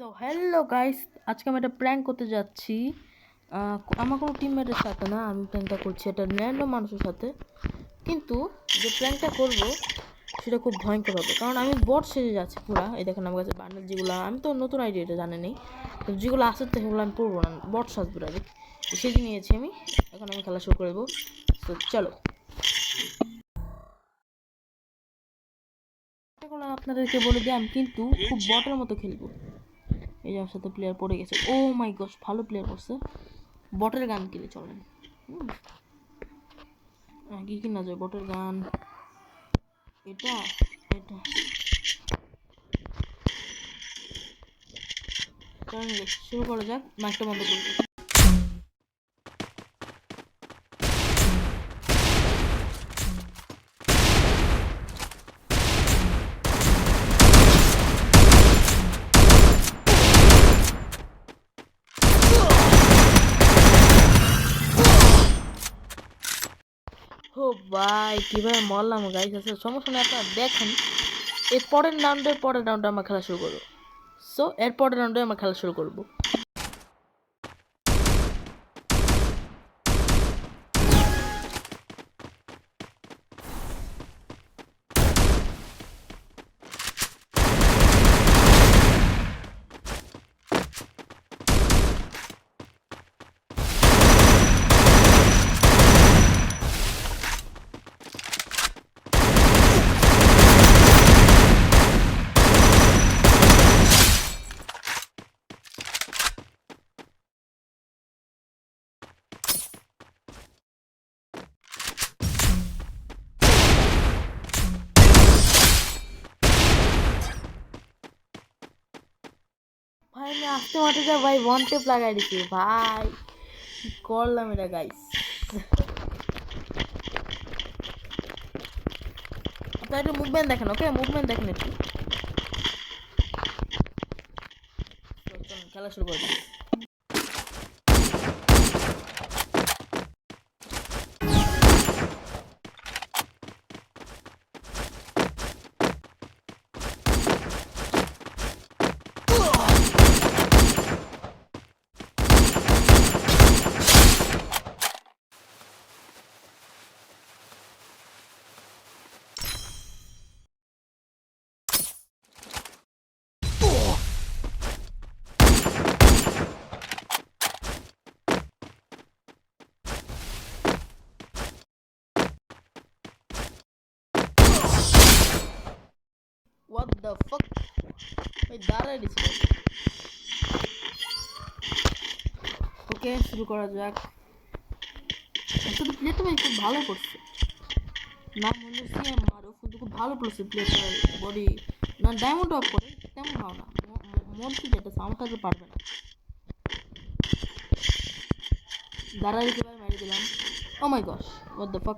So hello guys, আজকে আমি একটা প্র্যাঙ্ক করতে যাচ্ছি। আমার কোনো টিমমেটের সাথে না, আমি প্র্যাঙ্কটা করছি একটা র্যান্ডম মানুষের সাথে। কিন্তু যে প্র্যাঙ্কটা করব সেটা খুব ভয়ঙ্কর হবে, কারণ আমি বট সেজে যাচ্ছি পুরা। এই দেখেন আমার কাছে বান্ডেল যেগুলো, আমি তো নতুন আইডিয়া এটা জানি নেই, তো যেগুলো আসে তো সেগুলো আমি পড়বো না, বট সাজবো ডাইরেক্ট। সেজে নিয়েছি আমি, এখন আমি খেলা শুরু করবো। তো চলো আপনাদেরকে বলে দিই, আমি কিন্তু খুব বটের মতো খেলবো। এই যে আমার সাথে প্লেয়ার পড়ে গেছে, ও মাই গড, ভালো প্লেয়ার করছে। বটের গান কিনে চলেন, কি কিনা যায় বটের গান, এটা এটা শুরু করা যাক। মাইকটা বন্ধ করবো। ও ভাই, কিভাবে মরলাম গাইস। আছে সমস্যা নেই, আপনারা দেখেন। এর পরের রাউন্ডে আমরা খেলা শুরু করবো। সো এর পরের রাউন্ডে আমরা খেলা শুরু করবো। ভাই আমি আসতে মাঠে যা ভাই, ওয়ান টেপ লাগাই দিচ্ছি ভাই, কি করলাম এটা গাইস। আপনারা একটু মুভমেন্ট দেখেন, ওকে মুভমেন্ট দেখেন একটু। খেলা শুরু করে দিই। What the fuck? ভাই দাঁড়ায় দিছি। ওকে শুরু করা যাক। আসলে প্লেটা ভাই খুব ভালো করছে, নাম হলো সিএম মারুফ, কিন্তু খুব ভালো করছে প্লেটার বডি। না ডায়মন্ড অফ করে তেমন ভালো না, মন্ত্রী যেটা আমার সাথে পারবে না। দাঁড়ায় দিতে ভাই, মেরে দিলাম। ও মাই গশ, হোয়াট দ্য ফাক।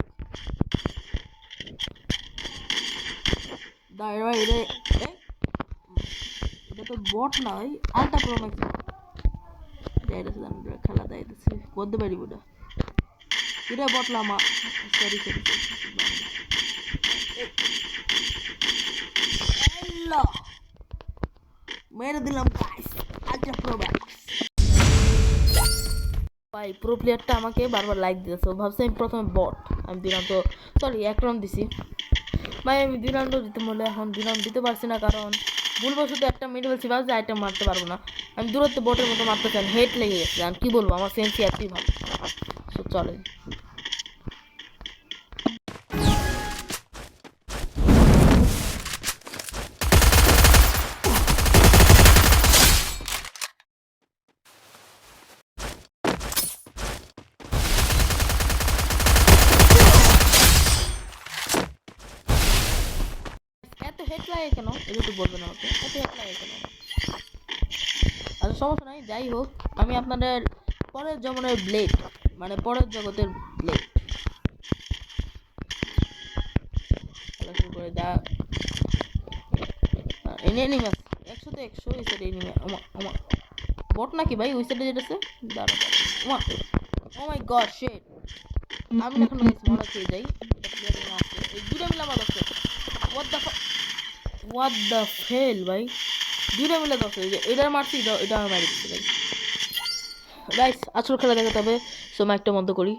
দাঁড়ায় ভাই, এটা তো বট না ভাই, আলটা প্রো ম্যাক্স যাইতেছে, খেলা যাইতেছে করতে পারি ওটা। এটা বটলাম, সরি সরি মেরে দিলাম গাইস, আলট্রা প্রো ম্যাক্স। ভাই প্রো প্লেয়ারটা আমাকে বারবার লাইক দিতেছে, ও ভাবছে আমি প্রথমে বট। আমি 2 রাউন্ড তো, সরি 1 রাউন্ড দিছি ভাই। আমি 2 রাউন্ডও দিতে বলে এখন 2 রাউন্ড দিতে পারছি না, কারণ ভুলবশত একটা মেরে ফেলছি, ভাবছি আইটেম মারতে পারবো না। আমি দূরত্ব বটের মতো মারতে চান, হেড লেগে গেছে। আর কি বলবো, আমার সেন্সি এতই ভালো। সো চলে এত হেড লাগে কেন, এটা একটু বলবেন আমাকে, এত হেড লাগে কেন? আচ্ছা সমস্যা নাই, যাই হোক। আমি আপনাদের পরের জগনের ব্লেড, মানে পরের জগতের ব্লেড খেলা শুরু করে যা। এনিমি 100-100 ওই সাইডে এনিমি। ওমা বট নাকি ভাই ওই সাইডে যেতেছে? দাঁড়া ওমা, ও মাই গড শিট। আমি এখন মারা খেয়ে যাই, এটা প্লেয়ার না আছে, এই দুটো মিলে আমার আছে। হোয়াট দ্য ফেল ভাই, দুইটা মিলে 10 এই যে এটা মারছি এটা আমার মারি দিচ্ছে গাইস। গাইস আসল খেলা দেখাতে হবে, সো মাইকটা বন্ধ করি।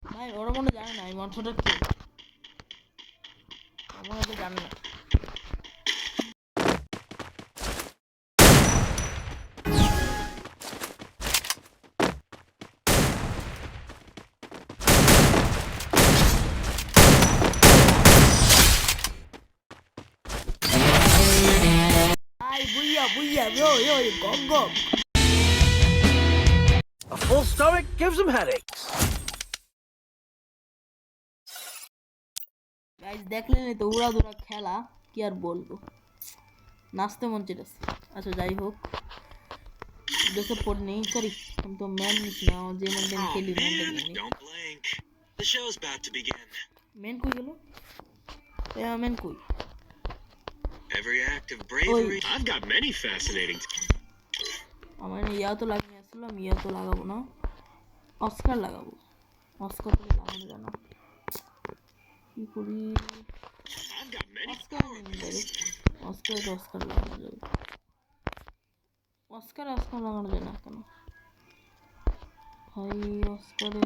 ভাই ওরা মনে জানে না এই মন্ত্রটা কি, আমার তো জানে না। Ay, buya, yo, gog, gog. A full stomach gives him headaches. Guys দেখলেন তো উড়াদুরা খেলা, কি আর বলবো, নাচতে মন চেয়েছে। আচ্ছা যাই হোক, ড্রেসে পড় নেই, সরি আমি তো ম্যান নিস না, যে ম্যান খেলি ম্যানটা নিয়ে নিই। Don't blink. The show's about to begin. Man কই গেল? ম্যান কই? Every act of bravery. I've got many fascinating. আমার ইয়া তো লাগিয়ে আসলাম, ইয়া তো লাগাবো না, অস্কার লাগাবো। অস্কার তো লাগানো যায় না, কি করি? I've got many Oscar power নেই moves. অস্কার লাগানো যাবে। অস্কার লাগানো যায় না কেন ভাই? অস্কারে